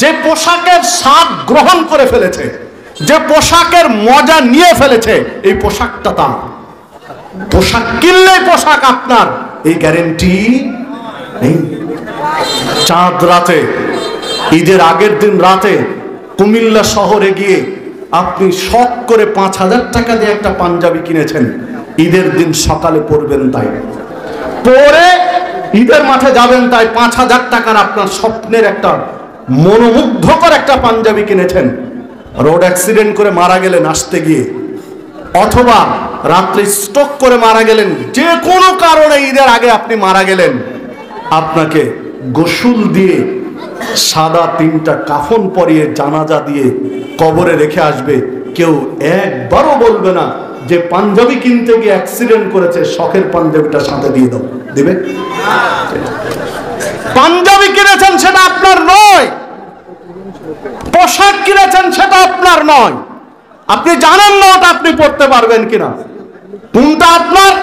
যে পোশাকের স্বাদ গ্রহণ করে ফেলেছে, যে পোশাকের মজা নিয়ে ফেলেছে, এই পোশাকটা তার। পোশাক কিনলে পোশাক আপনার, এই গ্যারেন্টি নেই। চাঁদ রাতে, ঈদের আগের দিন রাতে কুমিল্লা শহরে গিয়ে আপনি শখ করে 5,000 টাকা দিয়ে একটা পাঞ্জাবি কিনেছেন, ঈদের দিন সকালে পরবেন তাই, পরে ঈদের মাঠে যাবেন তাই 5,000 টাকার আপনার স্বপ্নের একটা মনোমুগ্ধকর একটা পাঞ্জাবি কিনেছেন, রোড অ্যাক্সিডেন্ট করে মারা গেলেন আসতে গিয়ে, অথবা রাত্রে স্ট্রোক করে মারা গেলেন, যে কোনো কারণে ঈদের আগে আপনি মারা গেলেন, আপনাকে গোসল দিয়ে সাদা 3টা কাফন পরিয়ে জানাজা দিয়ে কবরে রেখে আসবে, কেউ একবারও বলবে না যে পাঞ্জাবি কিনতে গিয়ে অ্যাক্সিডেন্ট করেছে, শখের পাঞ্জাবিটা সাথে দিয়ে দাও, দিবে? পাঞ্জাবি কিনেছেন সেটা আপনার নয়, পোশাক কিনেছেন সেটা আপনার নয়, আপনি জানেন না ওটা আপনি পড়তে পারবেন কিনা, কোনটা আপনার।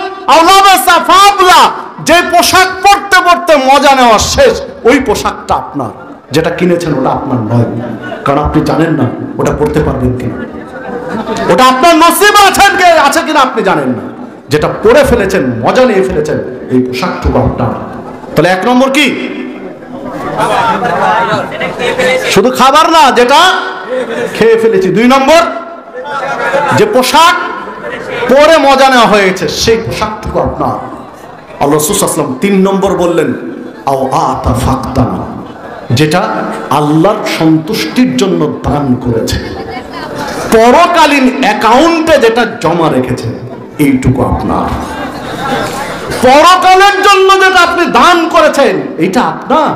যে পোশাক পড়তে পড়তে মজা নেওয়া শেষ, ওই পোশাকটা আপনার, যেটা কিনেছেন ওটা আপনার নয়, কারণ আপনি জানেন না ওটা পড়তে পারবেন কিনা, ওটা আপনার নসিবে আছে কিনা আপনি জানেন না। যেটা পরে ফেলেছেন, মজা নিয়ে ফেলেছেন, এই পোশাকটুকু আপনার। তাহলে 1 নম্বর কি? শুধু খাবার না, যেটা খেয়ে ফেলেছি। 2 নম্বর, যে পোশাক পরে মজা নেওয়া হয়েছে, সেই পোশাকটুকু আপনার। আল্লাহ রাসূল সাল্লাল্লাহু আলাইহি ওয়াসাল্লাম 3 নম্বর বললেন, আও আতা ফাকতান, যেটা আল্লাহর সন্তুষ্টির জন্য দান করেছে, পরকালীন অ্যাকাউন্টে যেটা জমা রেখেছে, এইটুকু আপনার। পরকালের জন্য যেটা আপনি দান করেছেন, এটা আপনার।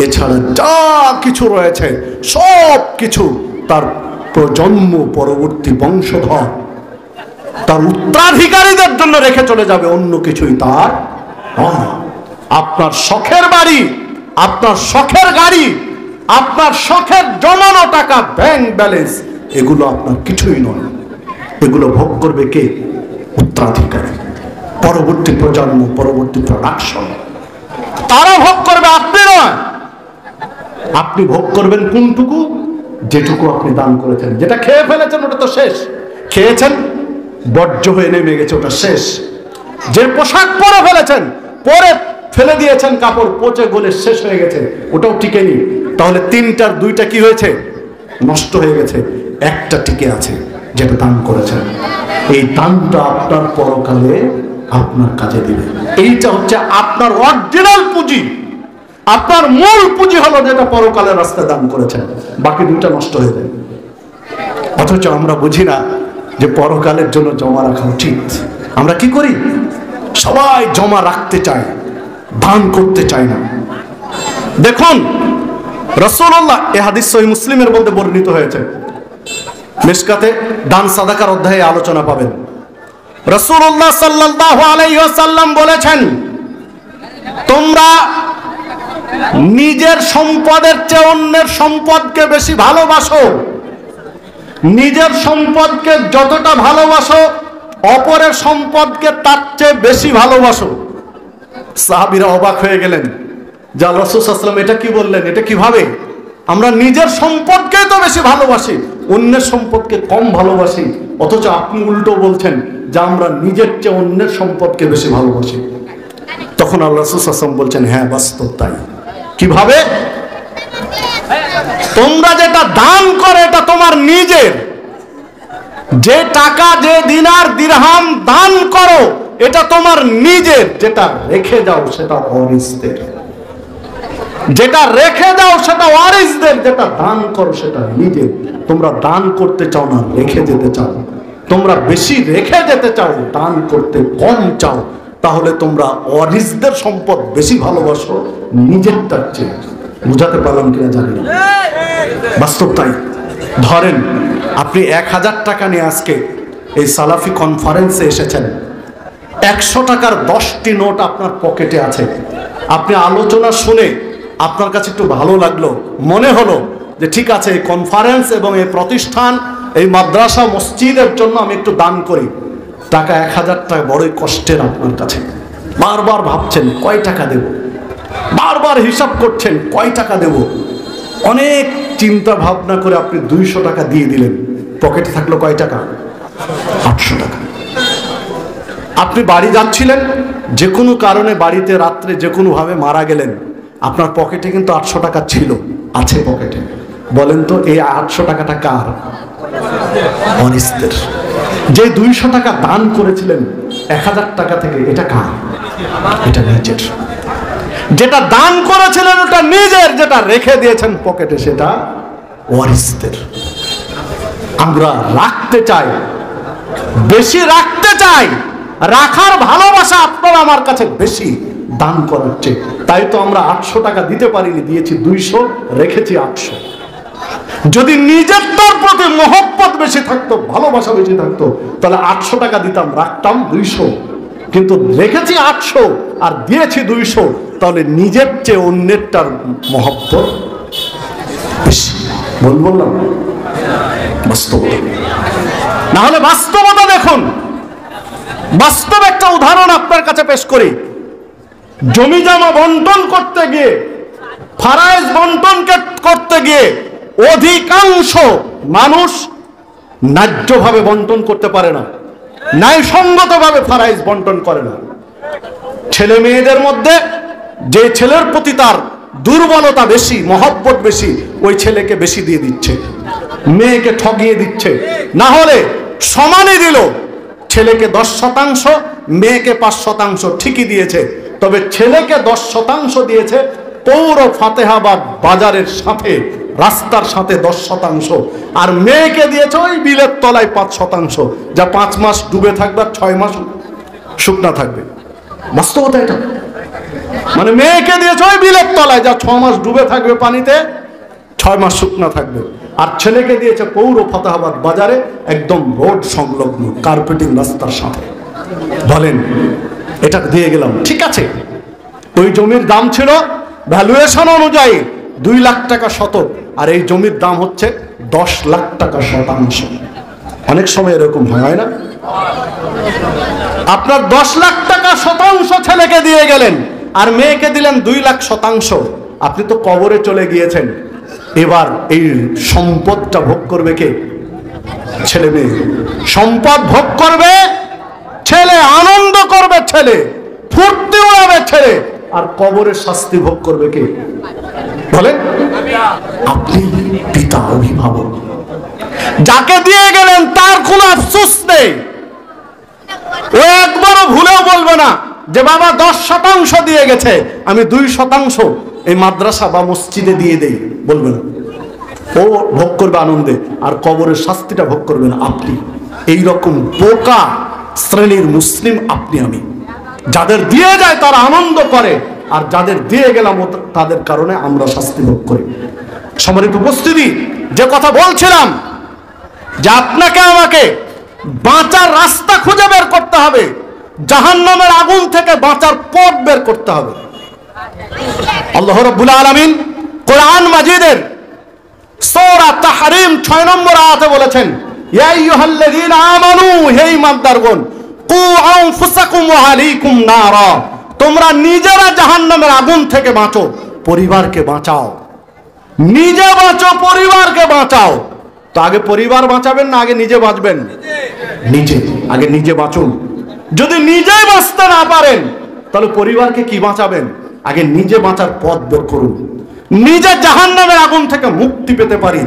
এছাড়া যা কিছু রয়েছে সব কিছু তার প্রজন্ম, পরবর্তী বংশধর, তার উত্তরাধিকারীদের জন্য রেখে চলে যাবে, অন্য কিছুই তার নয়। আপনার শখের বাড়ি, আপনার শখের গাড়ি, আপনার শখের জমানো টাকা, ব্যাংক ব্যালেন্স, এগুলো আপনার কিছুই নয়। এগুলো ভোগ করবে কে? উত্তরাধিকারী, পরবর্তী প্রজন্ম, পরবর্তী প্রোডাকশন, তারা ভোগ করবে, আপনি নয়। আপনি ভোগ করবেন কোনটুকু? যেটুকু আপনি দান করেছেন। যেটা খেয়ে ফেলেছেন ওটা তো শেষ, খেয়েছেন বর্জ্য হয়ে নেমে গেছে, ওটা শেষ। যে পোশাক পরে ফেলেছেন, পরে ফেলে দিয়েছেন, কাপড় পচে গলে শেষ হয়ে গেছে, ওটাও টিকেনি। তাহলে 3টার 2টা কি হয়েছে? নষ্ট হয়ে গেছে। একটা টিকে আছে, যেটা দান করেছেন। এই দানটা আপনার পরকালে আপনার কাজে দিবে। এইটা হচ্ছে আপনার অরিজিনাল পুঁজি, আপনার মূল পুঁজি হলো যেটা পরকালের রাস্তায় দান করেছেন। বাকি 2টা নষ্ট হয়ে যায়। অথচ আমরা বুঝি না যে পরকালের জন্য জমা রাখা উচিত। আমরা কি করি? সবাই জমা রাখতে চায়, দান করতে চায় না। দেখুন রাসূলুল্লাহ, এই হাদিস সহিহ মুসলিমের মধ্যে বর্ণিত হয়েছে, মিশকাতে দান সাদাকার অধ্যায়ে আলোচনা পাবেন। রাসূলুল্লাহ সাল্লাল্লাহু আলাইহি ওয়াসাল্লাম বলেছেন, তোমরা নিজের সম্পদের চেয়ে অন্যের সম্পদকে বেশি ভালোবাসো। নিজের সম্পদকে যতটা ভালোবাসো, অপরের সম্পদকে তার চেয়ে বেশি ভালোবাসো। সাহাবীরা অবাক হয়ে গেলেন, যা রাসূল সাল্লাল্লাহু আলাইহি ওয়াসাল্লাম এটা কি বললেন? এটা কিভাবে? আমরা নিজের সম্পদকে তো বেশি ভালোবাসি, অন্যের সম্পদকে কম ভালোবাসি, অথচ আপনি উল্টো বলছেন যে আমরা নিজের চেয়ে অন্যের সম্পদকে বেশি ভালোবাসি। তখন আল্লাহ রাসূল সাল্লাল্লাহু আলাইহি ওয়াসাল্লাম বলছেন, হ্যাঁ বাস্তব তাই। কিভাবে? তোমরা যেটা দান করে এটা তোমার নিজের। যে টাকা, যে দিনার দিরহাম দান করো, এটা তোমার নিজের। যেটা রেখে যাও সেটা ওয়ারিসদের। যেটা রেখে দাও সেটা ওয়ারিসদের, যেটা দান করো সেটা নিজের। তোমরা দান করতে চাও না, রেখে যেতে চাও। তোমরা বেশি রেখে যেতে চাও, দান করতে কম চাও, তাহলে তোমরা ওয়ারিসদের সম্পদ বেশি ভালোবাসো নিজেরটার চেয়ে। বুঝাতে পারলাম কিনা জানি না, বাস্তব তাই। ধরেন আপনি 1000 টাকা নিয়ে আজকে এই সালাফি কনফারেন্সে এসেছেন, 100 টাকার 10টি নোট আপনার পকেটে আছে। আপনি আলোচনা শুনে আপনার কাছে একটু ভালো লাগলো, মনে হলো যে ঠিক আছে, এই কনফারেন্স এবং এই প্রতিষ্ঠান, এই মাদ্রাসা মসজিদের জন্য আমি একটু দান করি। টাকা 1000 টাকা বড়ই কষ্টের আপনার কাছে, বারবার ভাবছেন কয় টাকা দেব, বারবার হিসাব করছেন কয় টাকা দেব। অনেক চিন্তা ভাবনা করে আপনি 200 টাকা দিয়ে দিলেন, পকেটে থাকলো কয় টাকা? 800 টাকা। আপনি বাড়ি যাচ্ছিলেন, যে কোনো কারণে বাড়িতে রাত্রে যে কোনোভাবে মারা গেলেন, আপনার পকেটে কিন্তু 800 টাকা ছিল, আছে পকেটে। বলেন তো এই 800 টাকাটা কার? অনিস্তের। যে 200 টাকা দান করেছিলেন 1000 টাকা থেকে, এটা কার? এটা নিজের। যেটা দান করেছিলেন ওটা নিজের, যেটা রেখে দিয়েছেন পকেটে সেটা ওয়ারিসদের। আমরা রাখতে চাই, বেশি রাখতে চাই, রাখার ভালোবাসা আপনার আমার কাছে বেশি দান করার চেয়ে। তাই তো আমরা 800 টাকা দিতে পারিনি, দিয়েছি 200, রেখেছি 800। যদি নিজের তার প্রতি মহব্বত বেশি থাকতো, ভালোবাসা বেশি থাকতো, তাহলে 800 টাকা দিতাম, রাখতাম 200। কিন্তু রেখেছি 800 আর দিয়েছি 200, তাহলে নিজের চেয়ে অন্যেরটার মহব্বত বেশি। বললাম বাস্তবতা। না হলে বাস্তবতা দেখুন। বাস্তব একটা উদাহরণ আপনার কাছে পেশ করি। জমি জমা বন্টন করতে গিয়ে, ফারায়েজ বন্টন করতে গিয়ে অধিকাংশ মানুষ ন্যায্যভাবে বন্টন করতে পারে না, ন্যায়সঙ্গতভাবে ফারায়েজ বন্টন করে না। ছেলে মেয়েদের মধ্যে যে ছেলের প্রতি তার দুর্বলতা বেশি, মহব্বত বেশি, ওই ছেলেকে বেশি দিয়ে দিচ্ছে, মেয়েকে ঠগিয়ে দিচ্ছে। না হলে সমানই দিল, ছেলেকে 10%, মেয়েকে 5%, ঠিকই দিয়েছে। তবে ছেলেকে 10% দিয়েছে পৌর ফাতেহাবাদ বাজারের সাথে, রাস্তার সাথে 10%, আর মেয়েকে দিয়েছে ওই বিলের তলায় 5%, যা 5 মাস ডুবে থাকবে আর 6 মাস শুকনা থাকবে। বাস্তবতা এটা। মানে মেয়েকে দিয়েছে ওই বিলের তলায়, যা 6 মাস ডুবে থাকবে পানিতে, 6 মাস শুকনা থাকবে। আর ছেলেকে দিয়েছে পৌর ফাতেহাবাদ বাজারে, একদম রোড সংলগ্ন, কার্পেটিং রাস্তার সাথে। বলেন এটা দিয়ে গেলাম, ঠিক আছে। ওই জমির দাম ছিল ভ্যালুয়েশন অনুযায়ী 2 লাখ টাকা শতক, আর এই জমির দাম হচ্ছে 10 লাখ টাকা শতাংশ। অনেক সময় এরকম হয় না? আপনার 10 লাখ টাকা শতাংশ ছেলেকে দিয়ে গেলেন, আর মেয়েকে দিলেন 2 লাখ শতাংশ। আপনি তো কবরে চলে গিয়েছেন, এবার এই সম্পদটা ভোগ করবে কে? ছেলে মেয়ে। সম্পদ ভোগ করবে ছেলে, আনন্দ করবে ছেলে, ফুর্তি উড়াবে ছেলে, আর কবরের শাস্তি ভোগ করবে কে? বলেন আপনি, পিতা, অভিভাবক। যাকে দিয়ে গেলেন তার কোনো আফসোস নেই, ও একবারও ভুলেও বলবে না যে বাবা 10% দিয়ে গেছে, আমি 2% এই মাদ্রাসা বা মসজিদে দিয়ে দেই, বলবে না। ও ভোগ করবে আনন্দে, আর কবরের শাস্তিটা ভোগ করবেন আপনি। এইরকম বোকা শ্রেণীর মুসলিম আপনি আমি। যাদের দিয়ে যায় তারা আনন্দ করে, আর যাদের দিয়ে গেলাম তাদের কারণে আমরা শাস্তি ভোগ করি। সম্মানিত উপস্থিতি, যে কথা বলছিলাম যে আপনাকে আমাকে বাঁচার রাস্তা খুঁজে বের করতে হবে, জাহান্নামের আগুন থেকে বাঁচার পথ বের করতে হবে। আল্লাহ রাব্বুল আলামিন কোরআন মাজিদের সূরা তাহরিম 6 নম্বর আয়াতে বলেছেন, ইয়া আইয়ুহাল্লাযীনা আমানু, হে ঈমানদারগণ, কু আনফুসাকুম ওয়া আলাইকুম নারা, তোমরা নিজেরা জাহান্নামের আগুন থেকে বাঁচো, পরিবারকে বাঁচাও। নিজে বাঁচো, পরিবারকে বাঁচাও। তো আগে পরিবার বাঁচাবেন না আগে নিজে বাঁচবেন? নিজে। আগে নিজে বাঁচুন। যদি নিজেই বাঁচতে না পারেন তাহলে পরিবারকে কি বাঁচাবেন? আগে নিজে বাঁচার পথ বের করুন, নিজে জাহান্নামের আগুন থেকে মুক্তি পেতে পারি।